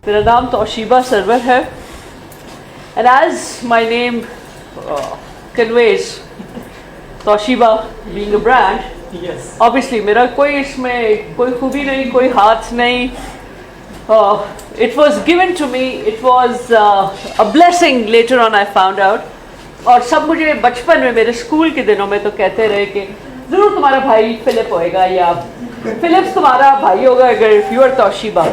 मेरा नाम Toshiba server है and as my name conveys, Toshiba being a brand, yes, obviously मेरा कोई इसमें कोई खूबी नहीं, कोई हाथ नहीं. It was given to me, it was a blessing later on I found out. और सब मुझे बचपन में मेरे स्कूल के दिनों में तो कहते रहे कि ज़रूर तुम्हारा भाई फिलिप होएगा या फिलिप्स तुम्हारा भाई होगा अगर if you are Toshiba.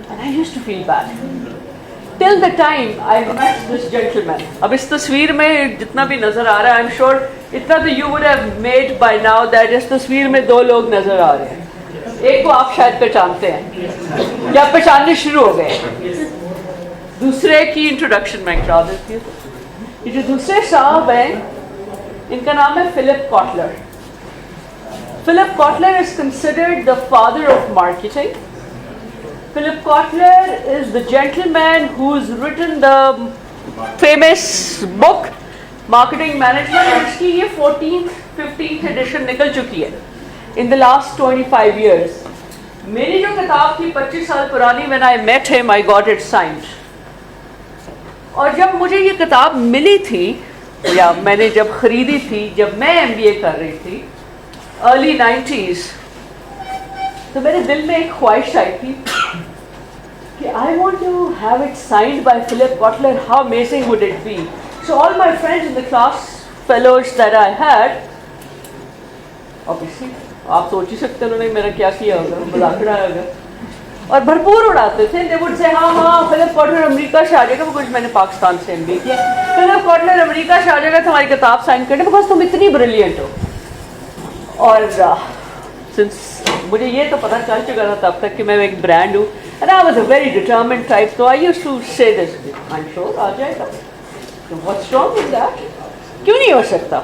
And I used to feel bad till the time I met this gentleman. अब इस तस्वीर में जितना भी नज़र आ रहा है I'm sure इतना तो you would have made by now that इस तस्वीर में दो लोग नज़र आ रहे हैं. एक को आप शायद पहचानते हैं या पहचानने शुरू हो गए. दूसरे की इंट्रोडक्शन मैं करा देती हूँ. ये जो दूसरे साहब हैं इनका नाम है Philip Kotler. Philip Kotler is considered the father of marketing. Philip Kotler is the gentleman who's written the famous book Marketing Management. इसकी ये 14th 15th edition निकल चुकी है in the last 25 years. मेरी जो किताब थी 25 साल पुरानी, when I met him I got it signed. और जब मुझे ये किताब मिली थी या मैंने जब खरीदी थी, जब मैं MBA कर रही थी early 90s, तो मेरे दिल में एक ख्वाहिश आई थी कि I want to have it signed by Philip Kotler. How amazing would it be? So all my friends in the class fellows that I had, obviously आप सोच ही सकते हैं उन्होंने मेरा क्या किया होगा, मजाक उड़ाया होगा और भरपूर उड़ाते थे. They would say हाँ Philip Kotler अमेरिका से आ जाएगा, कुछ मैंने पाकिस्तान से MBA किया. Philip Kotler अमेरिका से आ जाएगा तुम्हारी किताब साइन करने बिकॉज तुम इतनी ब्रिलियंट हो. और सिंस मुझे ये तो पता चल चुका था तब तक कि मैं एक ब्रांड हूँ and I was a very determined type, so I used to say this, I'm sure आ जाएगा. So what's wrong with that? क्यों नहीं हो सकता?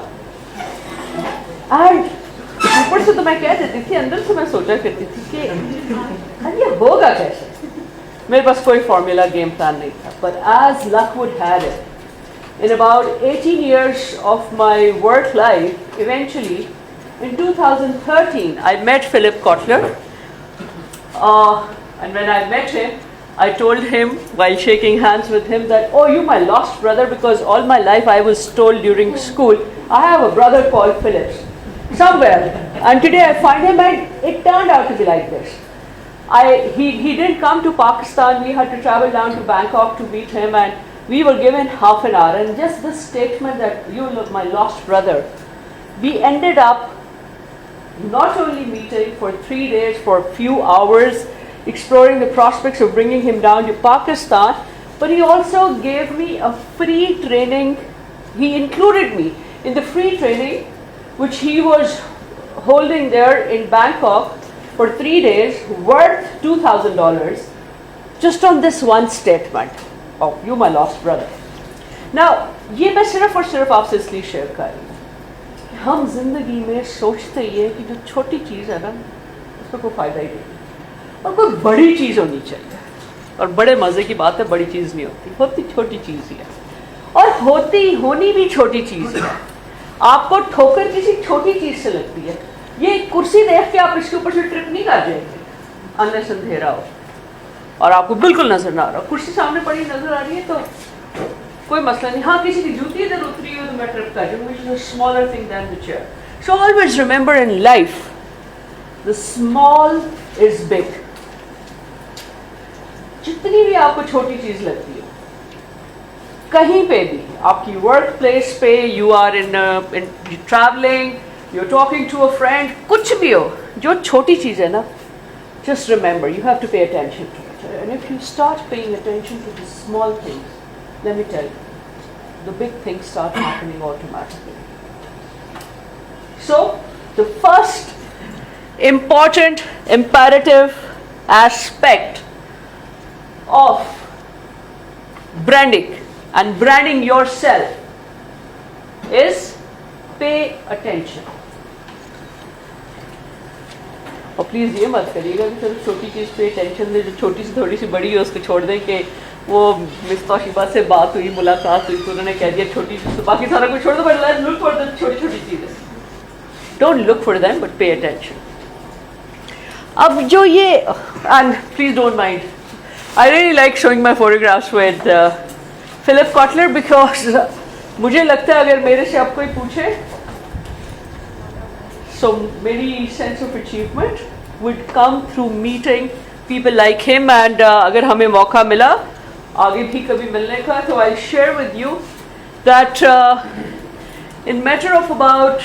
And ऊपर से तो मैं कह देती थी, अंदर से मैं सोचा करती थी कि अरे ये होगा कैसे. मेरे पास कोई फॉर्मूला गेम प्लान नहीं था. But as luck would have it, in about 18 years of my work life, eventually in 2013, I met Philip Kotler. And when I met him, I told him while shaking hands with him that, oh, you my lost brother, because all my life I was told during school, I have a brother called Philip somewhere. And today I find him and it turned out to be like this. He didn't come to Pakistan. We had to travel down to Bangkok to meet him and we were given half an hour. And just this statement that you look my lost brother, we ended up not only meeting for 3 days, for a few hours, exploring the prospects of bringing him down to Pakistan, but he also gave me a free training. He included me in the free training which he was holding there in Bangkok for 3 days, worth $2,000, just on this one statement. Oh, you my lost brother. Now, ये मैं सिर्फ और सिर्फ आपसे इसलिए share कर रही हूँ. हम जिंदगी में सोचते ही है कि जो छोटी चीज़ है ना उसका कोई फ़ायदा ही नहीं और कोई बड़ी चीज़ होनी चाहिए. और बड़े मज़े की बात है, बड़ी चीज़ नहीं होती छोटी चीज़ ही है. और होनी भी छोटी चीज़ है. आपको ठोकर किसी छोटी चीज़ से लगती है. ये कुर्सी देख के आप इसके ऊपर से ट्रिप नहीं कर जाएंगे अनलेस अंधेरा हो और आपको बिल्कुल नज़र ना आ रहा. कुर्सी सामने पड़ी नज़र आ रही है तो कोई मसला नहीं. हाँ, किसी की जूती इधर उतरी हो तो मैं ट्रिप कर जाऊँ, which is a smaller thing than the chair. So always remember in life, the small is big. जितनी भी आपको छोटी चीज़ लगती है, कहीं पे भी, आपकी वर्क प्लेस पे, you are in traveling, you're talking to a friend, कुछ भी हो, जो छोटी चीज़ है ना, just remember you have to pay attention to it. And if you start paying attention to the small things, let me tell you, the big things start happening automatically. So, the first important imperative aspect of branding and branding yourself is pay attention. और please ये मत करिएगा कि सिर्फ छोटी चीज़ पे tension दे, जो छोटी सी थोड़ी सी बड़ी है उसको छोड़ दें कि वो मिस तोशीबा से बात हुई, मुलाकात हुई तो उन्होंने कह दिया छोटी चीज़, तो बाकी सारा कुछ छोड़ दो. बट लुक फॉर द छोटी छोटी चीज़ें. Don't look for them but pay attention. अब जो ये, and please don't mind, I really like showing my photographs with Philip Kotler because मुझे लगता है अगर मेरे से आप कोई पूछे, so मेरी sense of achievement would come through meeting people like him, and अगर हमें मौका मिला आगे भी कभी मिलने का, तो I'll share with you that in matter of about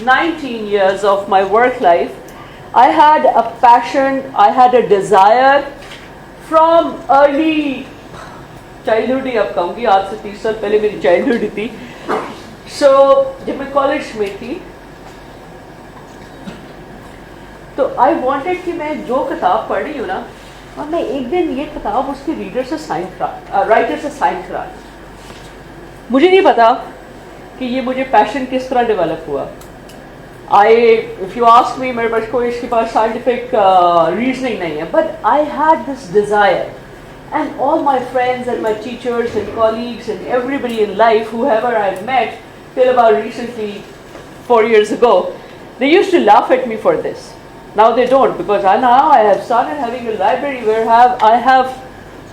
19 years of my work life, I had a passion, I had a desire from early childhood ही अब कहूँगी, आज से 30 साल पहले मेरी childhood थी. So जब मैं college में थी तो I wanted कि मैं जो किताब पढ़ रही हूँ ना, और मैं एक दिन ये किताब उसके रीडर से साइन करा, राइटर से साइन करा. मुझे नहीं पता कि ये मुझे पैशन किस तरह डेवलप हुआ. If you ask me, मेरे पास कोई इसके पास scientific reasoning नहीं है, but I had this desire, and all my friends and my teachers and colleagues and everybody in life, whoever I've met till about recently 4 years ago, they used to laugh at me for this. Now they don't, because now I have started having a library where I have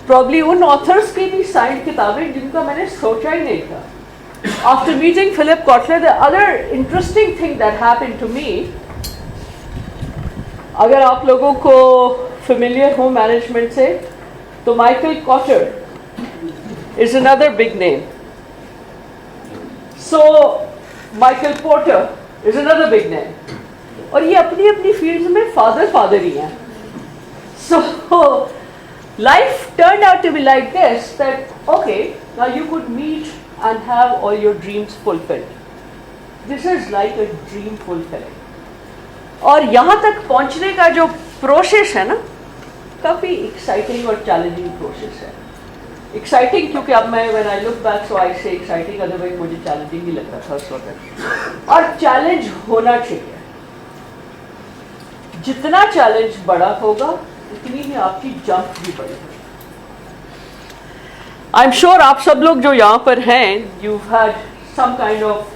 probably उन authors की भी signed किताबें जिनका मैंने सोचा ही नहीं था. After meeting Philip Kotler, the other interesting thing that happened to me, अगर आप लोगों को familiar हो management से, तो Michael Kotter is another big name. So Michael Porter is another big name. और ये अपनी अपनी fields में father ही हैं. So life turned out to be like this, that okay, now you could meet and have all your dreams fulfilled. This is like a dream fulfilling. और यहाँ तक पहुँचने का जो प्रोसेस है ना, काफ़ी एक्साइटिंग और चैलेंजिंग प्रोसेस है. एक्साइटिंग क्योंकि अब मैं when I look back, so I say exciting, otherwise मुझे चैलेंजिंग ही लगता था उस वक्त. और चैलेंज होना चाहिए. जितना चैलेंज बड़ा होगा उतनी ही आपकी जंप भी बड़ी होगी. I'm sure आप सब लोग जो यहाँ पर हैं, you've had some kind of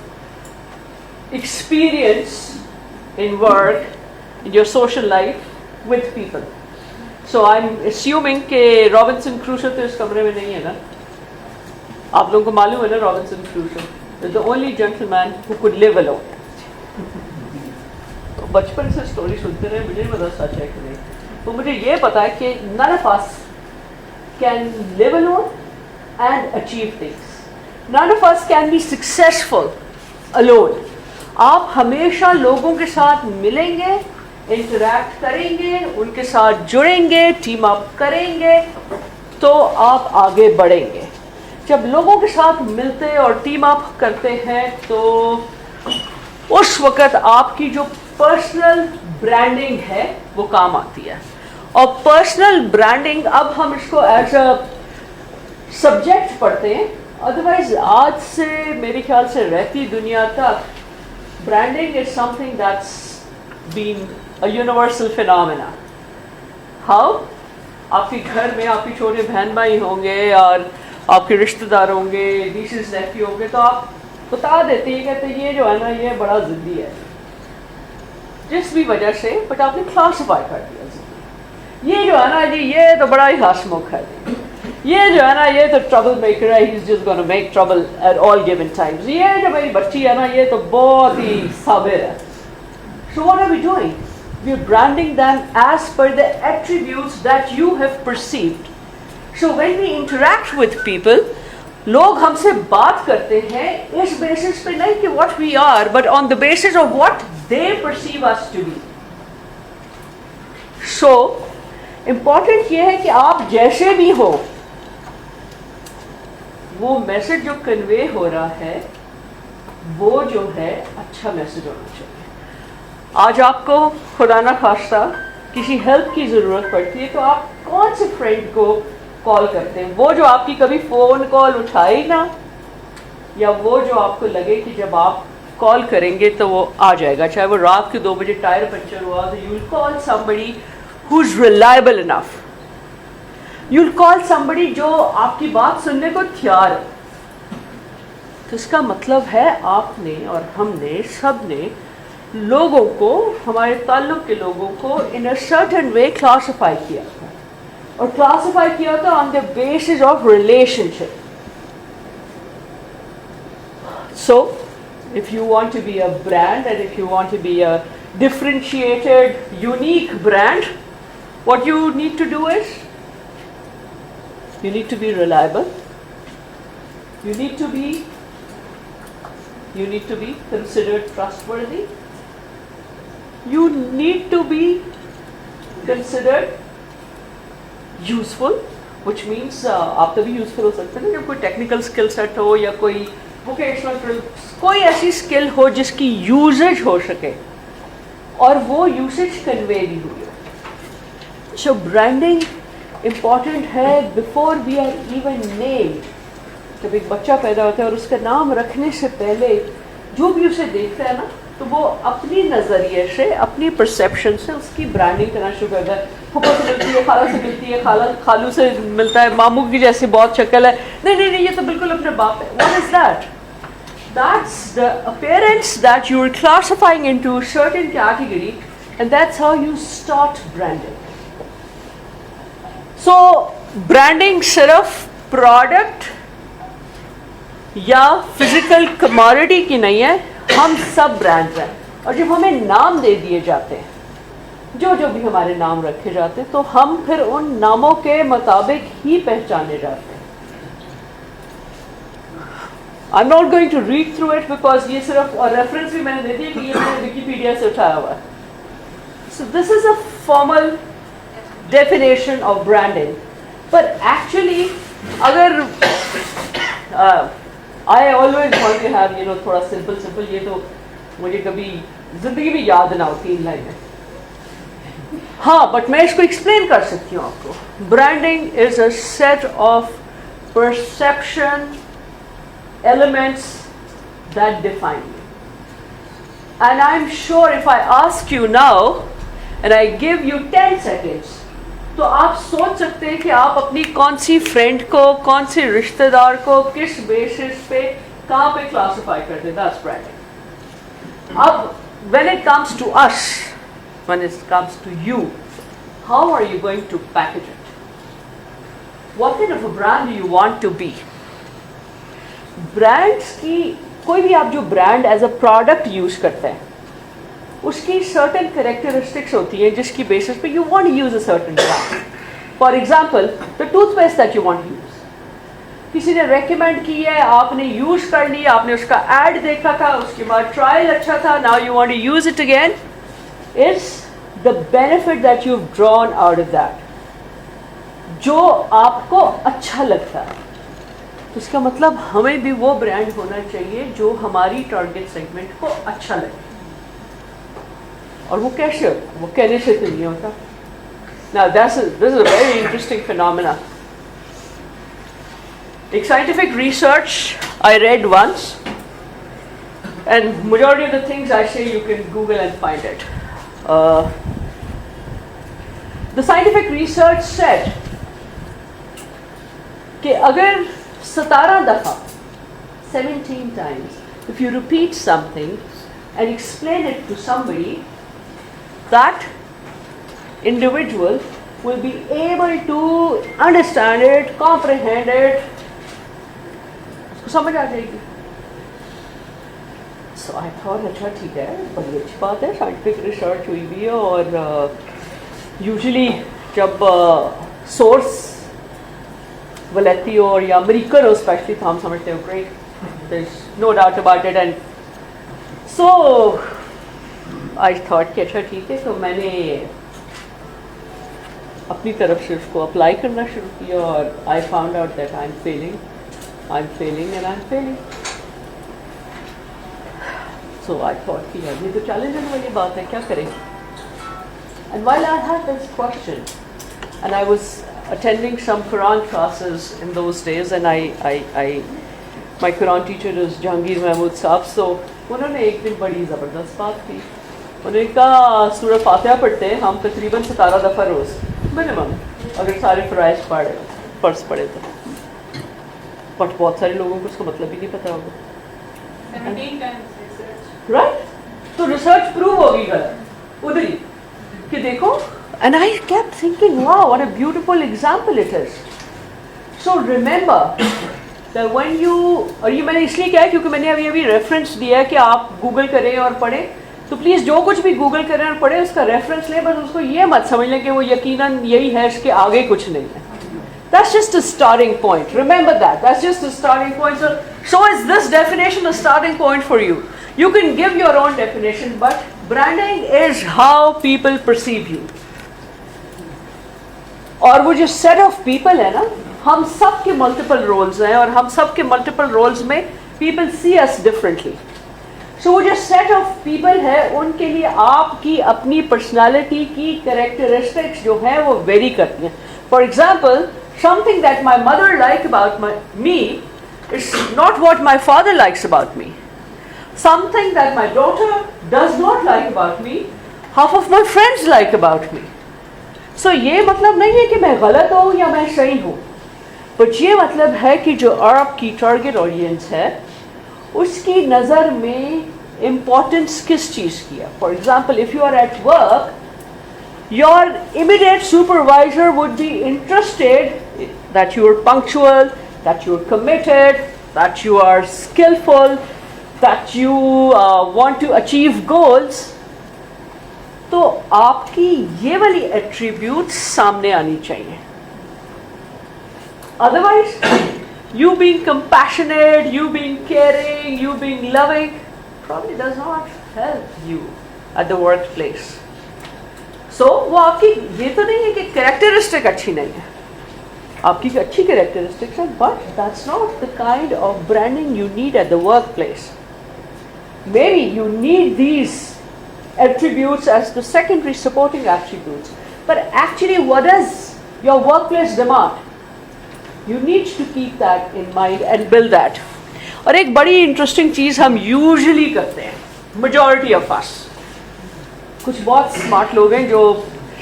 experience in work, in your social life with people. So I'm assuming कि Robinson Crusoe तो इस कमरे में नहीं है ना? आप लोगों को मालूम है ना Robinson Crusoe? Is the only gentleman who could live alone. तो बचपन से स्टोरी सुनते रहे, मुझे नहीं पता सच है कि नहीं. तो मुझे ये पता है कि none of us can live alone and achieve things. None of us can be successful alone. आप हमेशा लोगों के साथ मिलेंगे, इंटरैक्ट करेंगे, उनके साथ जुड़ेंगे, टीम अप करेंगे, तो आप आगे बढ़ेंगे. जब लोगों के साथ मिलते और टीम अप करते हैं तो उस वक़्त आपकी जो पर्सनल ब्रांडिंग है वो काम आती है. और पर्सनल ब्रांडिंग, अब हम इसको एज अ सब्जेक्ट पढ़ते हैं, अदरवाइज आज से मेरे ख्याल से रहती दुनिया तक branding is something that's been a universal phenomena. How? आपके घर में आपके छोटे बहन भाई होंगे और आपके रिश्तेदार होंगे, नीसेस नेफ्यू होंगे, तो आप बता देते हैं, कहते ये जो है ना ये बड़ा जिद्दी है, जिस भी वजह से, बट आपने क्लासीफाई कर दिया. ये जो है ना जी ये तो बड़ा ही हंसमुख है, ये जो है ना ये तो ट्रबल मेकर है, he is just gonna make trouble at all given times. ये जो मेरी बच्ची है ना ये तो बहुत ही साबिर है. So what are we doing? We are branding them as per the attributes that you have perceived. So when we interact with people, लोग हमसे बात करते हैं इस बेसिस पे नहीं कि what we are, but on the basis of what they perceive us to be. So important ये है कि आप जैसे भी हो, वो मैसेज जो कन्वे हो रहा है वो जो है अच्छा मैसेज होना चाहिए. आज आपको खुदा ना खास्ता किसी हेल्प की ज़रूरत पड़ती है तो आप कौन से फ्रेंड को कॉल करते हैं? वो जो आपकी कभी फ़ोन कॉल उठाए ना, या वो जो आपको लगे कि जब आप कॉल करेंगे तो वो आ जाएगा, चाहे वो रात के 2 बजे टायर पंचर हुआ, तो you will call somebody who is reliable enough. You will call somebody जो आपकी बात सुनने को तैयार है. तो इसका मतलब है आपने और हमने सब ने लोगों को, हमारे ताल्लुक़ के लोगों को इन अ सर्टेन वे क्लासिफाई किया था. और क्लासिफाई किया था on the basis of relationship. So if you want to be a brand and if you want to be a differentiated, unique brand, what you need to do is you need to be reliable. You need to be considered trustworthy. You need to be considered useful, which means आप तभी useful हो सकते हैं जब कोई technical skill set हो या कोई वोकेशनल कोई ऐसी स्किल हो जिसकी यूजेज हो सके और वो यूसेज कन्वे भी हुई हो. सो ब्रांडिंग इम्पॉर्टेंट है before we are even named. जब एक बच्चा पैदा होता है और उसका नाम रखने से पहले जो भी उसे देखता है ना, तो वो अपनी नज़रिए से, अपनी परसेप्शन से उसकी ब्रांडिंग करना शुरू करता है. फूफा से मिलती है, खाला से मिलती है, खालू से मिलता है, मामू की जैसी बहुत शक्ल है, नहीं ये तो बिल्कुल अपने बाप है. What is that? That's the appearance that you are classifying into a certain category, and that's how you start branding. So branding सिर्फ product या physical commodity की नहीं है, हम सब brands हैं. और जब हमें नाम दे दिए जाते हैं, जो भी हमारे नाम रखे जाते हैं, तो हम फिर उन नामों के मुताबिक ही पहचाने जाते हैं. I'm not going to read through it because ये सिर्फ और रेफरेंस भी मैंने दे दिया कि ये मैंने विकिपीडिया से उठाया हुआ है. So this is a formal definition of branding, but actually अगर I always want to have थोड़ा simple, ये तो मुझे कभी जिंदगी में याद ना हो 3 लाइनें. हाँ, बट मैं इसको एक्सप्लेन कर सकती हूँ आपको. Branding is a set of perception elements that define you. And I'm sure if I ask you now and I give you 10 seconds, तो आप सोच सकते हैं कि आप अपनी कौन सी फ्रेंड को, कौन से रिश्तेदार को किस बेसिस पे कहाँ पे क्लासिफाई करते हैं. That's branding. अब when it comes to us, when it comes to you, how are you going to package it? What kind of a brand do you want to be? Brands की कोई भी आप जो brand as a product use करते हैं उसकी certain characteristics होती हैं जिसकी बेसिस पे you want to use a certain brand. For example the toothpaste that you want to use, किसी ने रेकमेंड की है, आपने यूज कर लिया, आपने उसका एड देखा था, उसके बाद ट्रायल अच्छा था, now you want to use it again. Is the benefit that you have drawn out of that जो आपको अच्छा लगता है. तो इसका मतलब हमें भी वो ब्रांड होना चाहिए जो हमारी टारगेट सेगमेंट को अच्छा लगे. और वो कैसे होता? वो कहने से तो नहीं होता. Now this is a very interesting phenomena. एक scientific research I read once, and majority of the things I say you can Google and find it. The scientific research said कि अगर 17 दफा 17 times if you repeat something and explain it to somebody, that individual will be able to understand it, comprehend it, उसको समझ आ जाएगी. So I thought अच्छा ठीक है, बड़ी अच्छी बात है, साइंटिफिक रिसर्च हुई भी है. और यूजुअली जब सोर्स वलेती हो या अमेरिकन हो स्पेशली, तो हम समझते हो great, there is no doubt about it. And so I thought कि अच्छा ठीक है. तो मैंने अपनी तरफ से उसको अप्लाई करना शुरू किया और I found out that I am Fehling and I am Fehling. So I thought कि यार ये तो चैलेंजिंग वाली बात है, क्या करें. And while I had this question and I was attending some Quran classes in those days, and my Quran teacher is Jahangir Mahmood Saab. So उन्होंने एक दिन बड़ी ज़बरदस्त बात की. उन्होंने कहा सूरह फातिहा पढ़ते हैं हम तकरीबन 17 दफ़ा रोज़ मिनिमम, अगर सारे फ़राइज़ फ़र्ज़ पढ़े तो. बट बहुत सारे लोगों को उसका मतलब ही नहीं पता होगा. 17 times राइट. तो रिसर्च प्रूव होगी गलत उधर ही कि देखो And I kept thinking, wow, what a beautiful example it is. So remember that when you, और ये मैंने इसलिए किया है क्योंकि मैंने अभी रेफरेंस दिया है कि आप गूगल करें और पढ़ें, तो प्लीज़ जो कुछ भी गूगल करें और पढ़ें उसका रेफरेंस लें, बस उसको ये मत समझ लें कि वो यकीनन यही है, इसके आगे कुछ नहीं है. That's just a starting point. Remember that. That's just a starting point. So is this definition a starting point for you? You can give your own definition, but branding is how people perceive you. और वो जो set of people है ना, हम सब के multiple roles हैं और हम सब के multiple roles में people see us differently. So वो जो set of people है उनके लिए आपकी अपनी personality की characteristics जो हैं वो vary करती हैं. For example, something that my mother likes about me is not what my father likes about me. Something that my daughter does not like about me, half of my friends like about me. So ये मतलब नहीं है कि मैं गलत हूँ या मैं सही हूँ, but ये मतलब है कि जो आपकी टारगेट ऑडियंस है उसकी नज़र में इम्पोर्टेंस किस चीज़ की है. For example, if you are at work, your immediate supervisor would be interested that you are punctual, that you are committed, that you are skillful, that you want to achieve goals. तो आपकी ये वाली attributes सामने आनी चाहिए. Otherwise, you being compassionate, you being caring, you being loving probably does not help you at the workplace. So वो आपकी ये तो नहीं है कि कैरेक्टरिस्टिक अच्छी नहीं है, आपकी अच्छी कैरेक्टरिस्टिक्स है, but that's not the kind of branding you need at the workplace. Maybe you need these attributes as the secondary supporting attributes, but actually what does your workplace demand? You need to keep that in mind and build that. और एक बड़ी interesting चीज़ हम usually करते हैं, majority of us, कुछ बहुत smart लोग हैं जो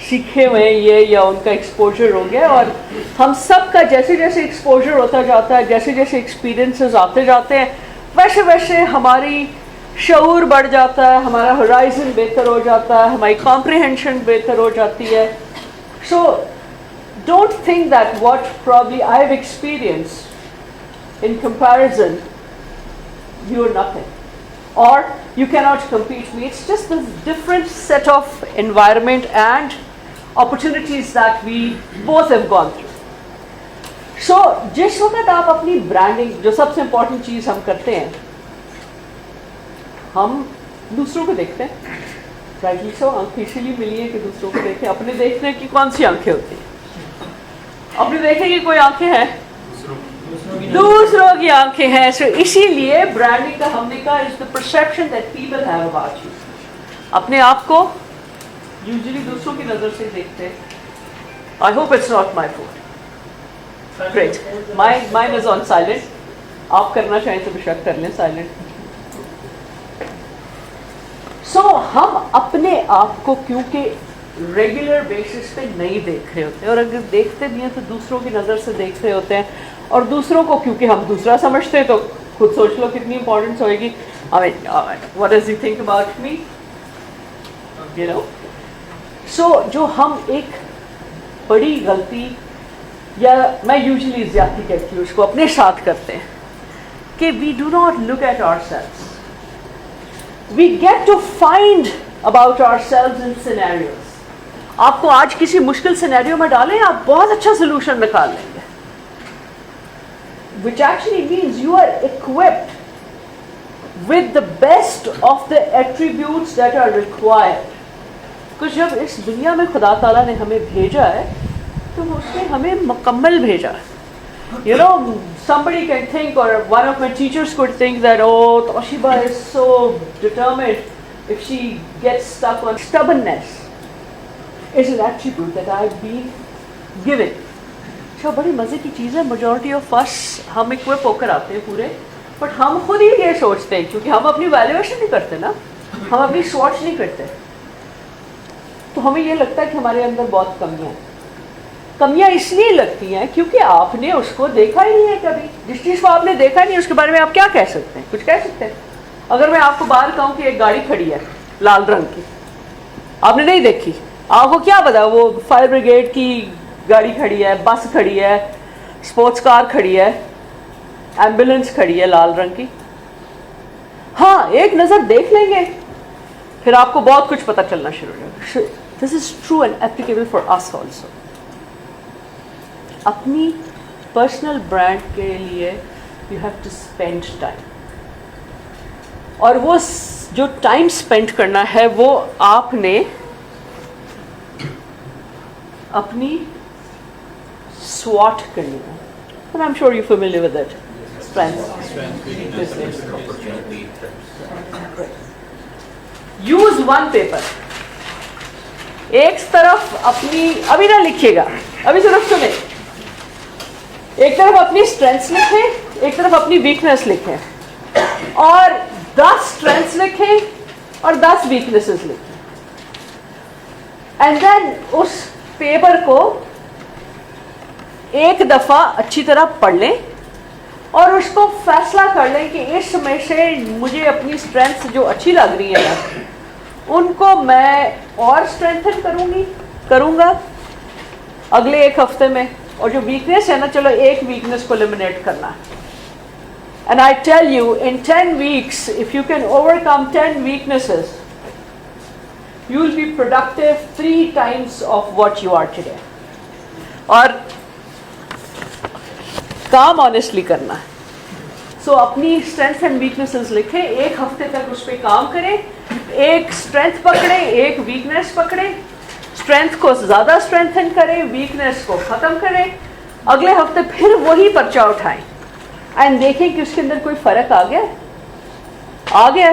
सीखे हुए हैं ये या उनका एक्सपोजर हो गया, और हम सब का जैसे जैसे एक्सपोजर होता जाता है, जैसे जैसे एक्सपीरियंसेस आते जाते हैं, वैसे वैसे हमारी शऊर बढ़ जाता है, हमारा होराइजन बेहतर हो जाता है, हमारी कॉम्प्रिहेंशन बेहतर हो जाती है. So don't think that what probably I have experienced in comparison you are nothing or you cannot compete me. It's just this different set of environment and opportunities that we both have gone through. So जिस वक्त आप अपनी branding, जो सबसे important चीज़ हम करते हैं, हम दूसरों को देखते हैं, राइटली सो. आंखें इसीलिए मिली है कि दूसरों को देखें. अपने देखने की कौन सी आंखें होती हैं? अपने देखने की कोई आंखें हैं? दूसरों की आंखें हैं. सो इसीलिए ब्रांडिंग का हमने कहा is the perception that people have about you. अपने आप को यूजुअली दूसरों की नज़र से देखते हैं. I hope it's not my fault. Great. Mine is on silent. आप करना चाहें तो बेशक कर लें साइलेंट. सो हम अपने आप को क्योंकि रेगुलर बेसिस पे नहीं देख रहे होते, और अगर देखते भी हैं तो दूसरों की नज़र से देख रहे होते हैं, और दूसरों को क्योंकि हम दूसरा समझते हैं तो खुद सोच लो कितनी इंपॉर्टेंस होएगी. I mean what does you think about me, you know. So जो हम एक बड़ी गलती, या मैं यूजुअली ज़्यादती कहती हूँ, उसको अपने साथ करते हैं कि we do not look at ourselves. We get to find about ourselves in scenarios. आपको आज किसी मुश्किल सिनेरियो में डालें, आप बहुत अच्छा सोल्यूशन निकाल लेंगे, which actually means you are equipped with the best of the attributes that are required. because जब इस दुनिया में खुदा ताला ने हमें भेजा है तो उसने हमें मुकम्मल भेजा है. You know, somebody can think, or one of my teachers could think that, oh, Toshiba is so determined if she gets stuck on stubbornness. Is an attribute that I've been given. अच्छा, बड़ी मज़े की चीज़ है. Majority of us हम equip होकर आते हैं पूरे, बट हम खुद ही ये सोचते हैं, क्योंकि हम अपनी वैल्यूएशन नहीं करते ना, हम अपनी स्वॉच नहीं करते, तो हमें ये लगता है कि हमारे अंदर बहुत कमियाँ हैं. कमियाँ इसलिए लगती हैं क्योंकि आपने उसको देखा ही नहीं है कभी. जिस चीज़ को आपने देखा नहीं उसके बारे में आप क्या कह सकते हैं? कुछ कह सकते हैं? अगर मैं आपको बाहर कहूँ कि एक गाड़ी खड़ी है लाल रंग की, आपने नहीं देखी, आपको क्या पता, वो फायर ब्रिगेड की गाड़ी खड़ी है, बस खड़ी है, स्पोर्ट्स कार खड़ी है, एम्बुलेंस खड़ी है लाल रंग की, हाँ एक नज़र देख लेंगे, फिर आपको बहुत कुछ पता चलना शुरू हो जाएगा. This is true and applicable for us also. अपनी पर्सनल ब्रांड के लिए you have to spend time, और वो जो टाइम स्पेंड करना है वो आपने अपनी SWOT करनी है. And I'm sure you're familiar with it. Strengths, weaknesses. Use one paper. एक तरफ अपनी, अभी ना लिखिएगा, अभी सिर्फ सुने, एक तरफ अपनी स्ट्रेंथ्स लिखें, एक तरफ अपनी वीकनेस लिखें, और 10 स्ट्रेंथ्स लिखें और 10 वीकनेसेस लिखें. एंड देन उस पेपर को एक दफा अच्छी तरह पढ़ लें और उसको फैसला कर लें कि इस समय से मुझे अपनी स्ट्रेंथ्स जो अच्छी लग रही है ना, उनको मैं और स्ट्रेंथन करूँगा अगले एक हफ्ते में, और जो वीकनेस है ना, चलो एक वीकनेस को एलिमिनेट करना है. And I tell you, in 10 weeks if you can overcome 10 weaknesses, you will be productive 3 times of what you are today. और काम ऑनेस्टली करना है. सो अपनी स्ट्रेंथ एंड वीकनेसेस लिखें, एक हफ्ते तक उस पर काम करें, एक स्ट्रेंथ पकड़ें, एक वीकनेस पकड़ें, स्ट्रेंथ को ज़्यादा स्ट्रेंथन करें, वीकनेस को ख़त्म करें, अगले हफ्ते फिर वही पर्चा उठाएं एंड देखें कि उसके अंदर कोई फ़र्क आ गया,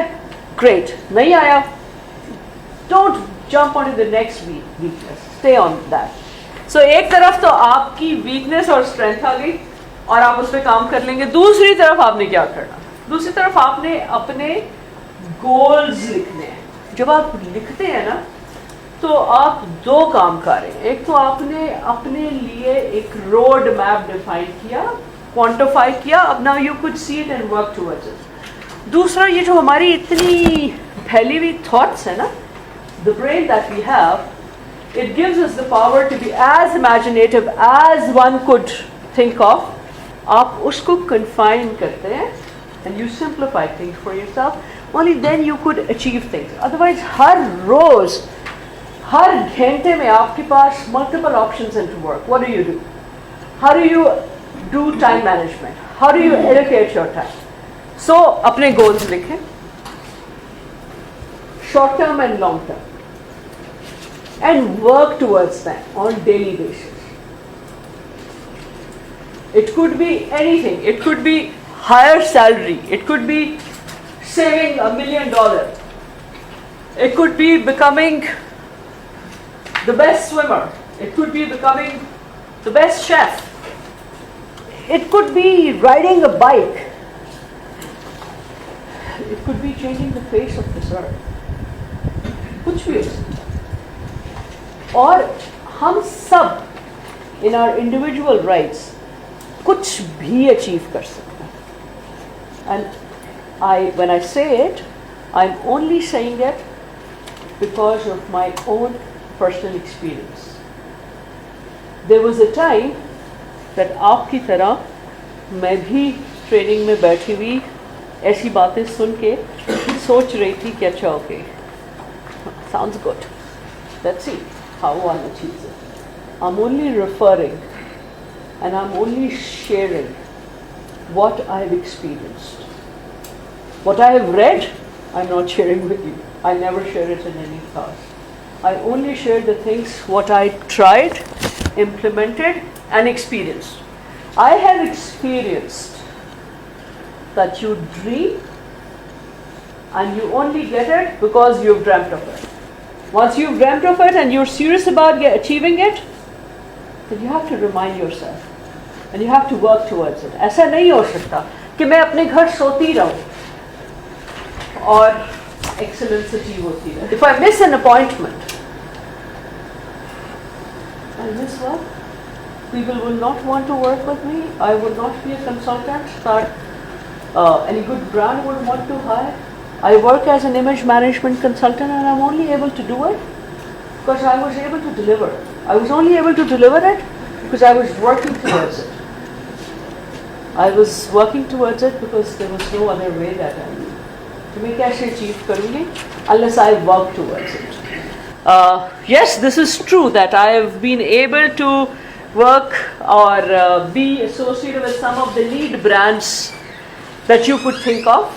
ग्रेट, नहीं आया, don't jump on to the next weakness, stay on that. So एक तरफ तो आपकी वीकनेस और स्ट्रेंथ आ गई और आप उस पर काम कर लेंगे. दूसरी तरफ आपने क्या करना, दूसरी तरफ आपने अपने गोल्स लिखने हैं. जब आप लिखते हैं ना, तो आप 2 काम कर रहे हैं. एक तो आपने अपने लिए एक रोड मैप डिफाइन किया, क्वांटिफाई किया, अब now you could see it and work towards it. दूसरा, ये जो हमारी इतनी फैली हुई थॉट्स है ना, the brain that we have, it gives us the power to be as imaginative as one could think of. आप उसको confine करते हैं and you simplify things for yourself. Only then you could achieve things. Otherwise, हर रोज, हर घंटे में आपके पास multiple options into work. What do? How do you do time management? How do you allocate your time? So, अपने goals लिखें, short term and long term, and work towards them on daily basis. It could be anything. It could be higher salary. It could be saving $1 million. It could be becoming the best swimmer. It could be becoming the best chef. It could be riding a bike. It could be changing the face of this earth. कुछ भी हो सकता है. और हम सब in our individual rights कुछ भी अचीव कर सकते हैं. And when I say it, I'm only saying it because of my own personal experience. There was a time that आपकी तरह मैं भी ट्रेनिंग में बैठी हुई ऐसी बातें सुन के सोच रही थी कि अच्छा okay, sounds good, let's see how one achieves it. I'm only referring and I'm only sharing what I've experienced. What I have read, I'm not sharing with you. I never share it in any class. I only share the things what I tried, implemented and experienced. I have experienced that you dream and you only get it because you've dreamt of it. Once you've dreamt of it and you're serious about achieving it, then you have to remind yourself and you have to work towards it. ऐसा नहीं हो सकता कि मैं अपने घर सोती रहूं और excellence achieve होती रहे. If I miss an appointment, I miss what? People will not want to work with me. I would not be a consultant that any good brand would want to hire. I work as an image management consultant and I'm only able to do it because I was able to deliver. I was only able to deliver it because I was working towards it. I was working towards it because there was no other way that I knew. तो मैं कैसे achieve करूँगी unless I work towards it. Yes, this is true that I have been able to work or be associated with some of the lead brands that you could think of.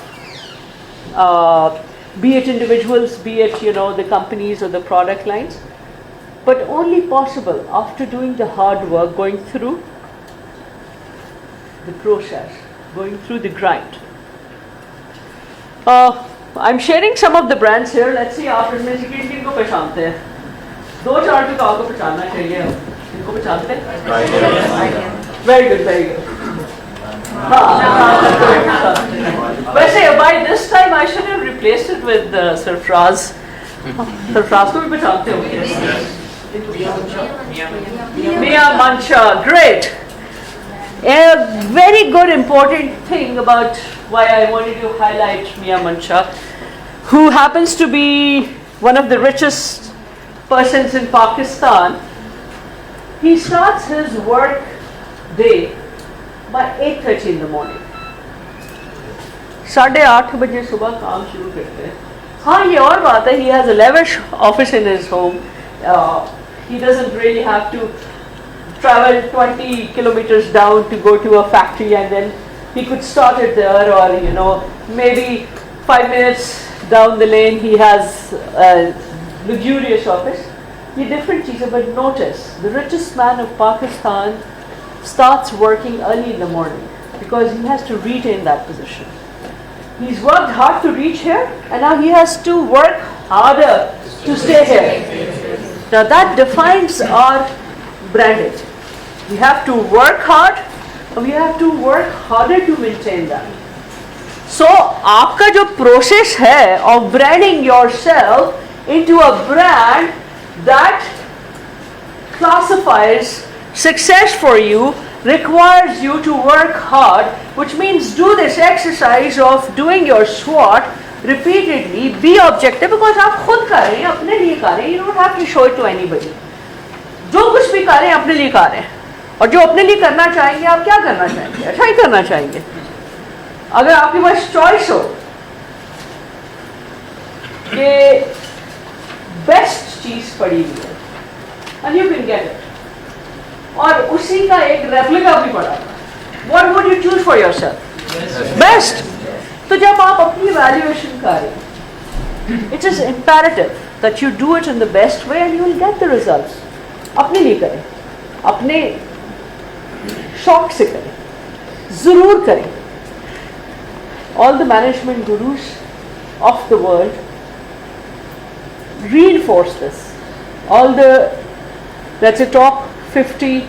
Be it individuals, be it the companies or the product lines, but only possible after doing the hard work, going through the process, going through the grind. I'm sharing some of the brands here. Let's see आप इनमें से किन को पहचानते हैं. 2-4 तो आपको पहचानना चाहिए. इनको पहचानते हैं? Very good, very good. वैसे by this time I should have replaced it with Sarfraz. Sarfraz को भी पहचानते होंगे. Mia Mancha, great. A very good important thing about why I wanted to highlight Mia Mancha, who happens to be one of the richest persons in Pakistan. He starts his work day by 8:30 in the morning. 8:30 बजे सुबह काम शुरू करते हैं. हाँ, ये और बात है, he has a lavish office in his home. He doesn't really have to travel 20 kilometers down to go to a factory, and then he could start it there, or maybe 5 minutes down the lane he has a luxurious office. ये different चीज़ है, but notice the richest man of Pakistan starts working early in the morning because he has to retain that position. He's worked hard to reach here, and now he has to work harder to stay here. Now that defines our branding. We have to work hard, and we have to work harder to maintain that. So आपका जो process है of branding yourself into a brand that classifies success for you requires you to work hard, which means do this exercise of doing your SWOT repeatedly, be objective, because आप खुद कर रहे हैं, अपने लिए कर रहे हैं, you don't have to show it to anybody. जो कुछ भी कर रहे हैं अपने लिए कर रहे हैं, और जो अपने लिए करना चाहेंगे आप क्या करना चाहेंगे? अच्छा ही करना चाहेंगे. अगर आपके पास चॉइस हो कि बेस्ट चीज पड़ी हुई है and you can get it, और उसी का एक रेप्लिका भी पड़ा, what would you choose for yourself? Best. तो जब आप अपनी वैल्यूएशन करें, it is imperative that you do it in the best way and you will get the results. अपने लिए करें, अपने शौक से करें, जरूर करें. All the management gurus of the world reinforce this. All the, let's say, top 50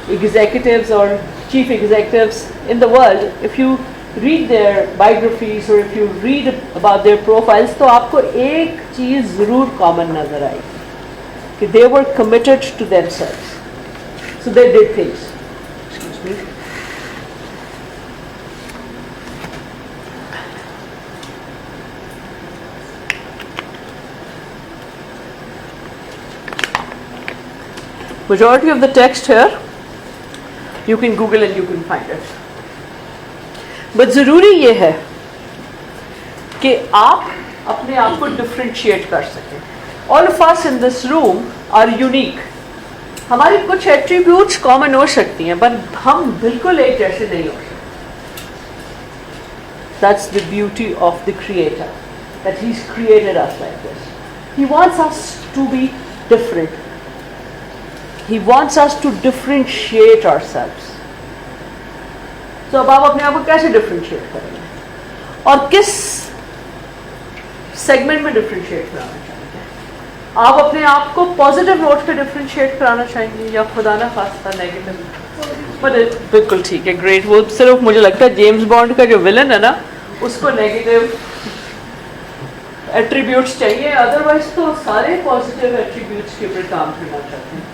executives or chief executives in the world, if you read their biographies or if you read about their profiles, तो आपको एक चीज़ ज़रूर common नज़र आएगी कि they were committed to themselves, so they did things. Excuse me. Majority of the text here you can Google and you can find it. But ज़रूरी ये है कि आप अपने आप को differentiate कर सकें. All of us in this room are unique. हमारी कुछ attributes common हो सकती हैं, but हम बिल्कुल एक जैसे नहीं हो सकते. That's the beauty of the Creator, that He's created us like this. He wants us to be different. He wants us to differentiate ourselves. So अब आप अपने आप को कैसे differentiate करेंगे? और किस segment में differentiate कराना चाहेंगे? आप अपने आप को positive note पे differentiate कराना चाहेंगे या खुदा ना खास्ता negative? बिल्कुल ठीक है, great. वो सिर्फ मुझे लगता है जेम्स बॉन्ड का जो villain है ना, उसको negative attributes चाहिए, otherwise तो सारे positive attributes के ऊपर काम करना चाहते हैं.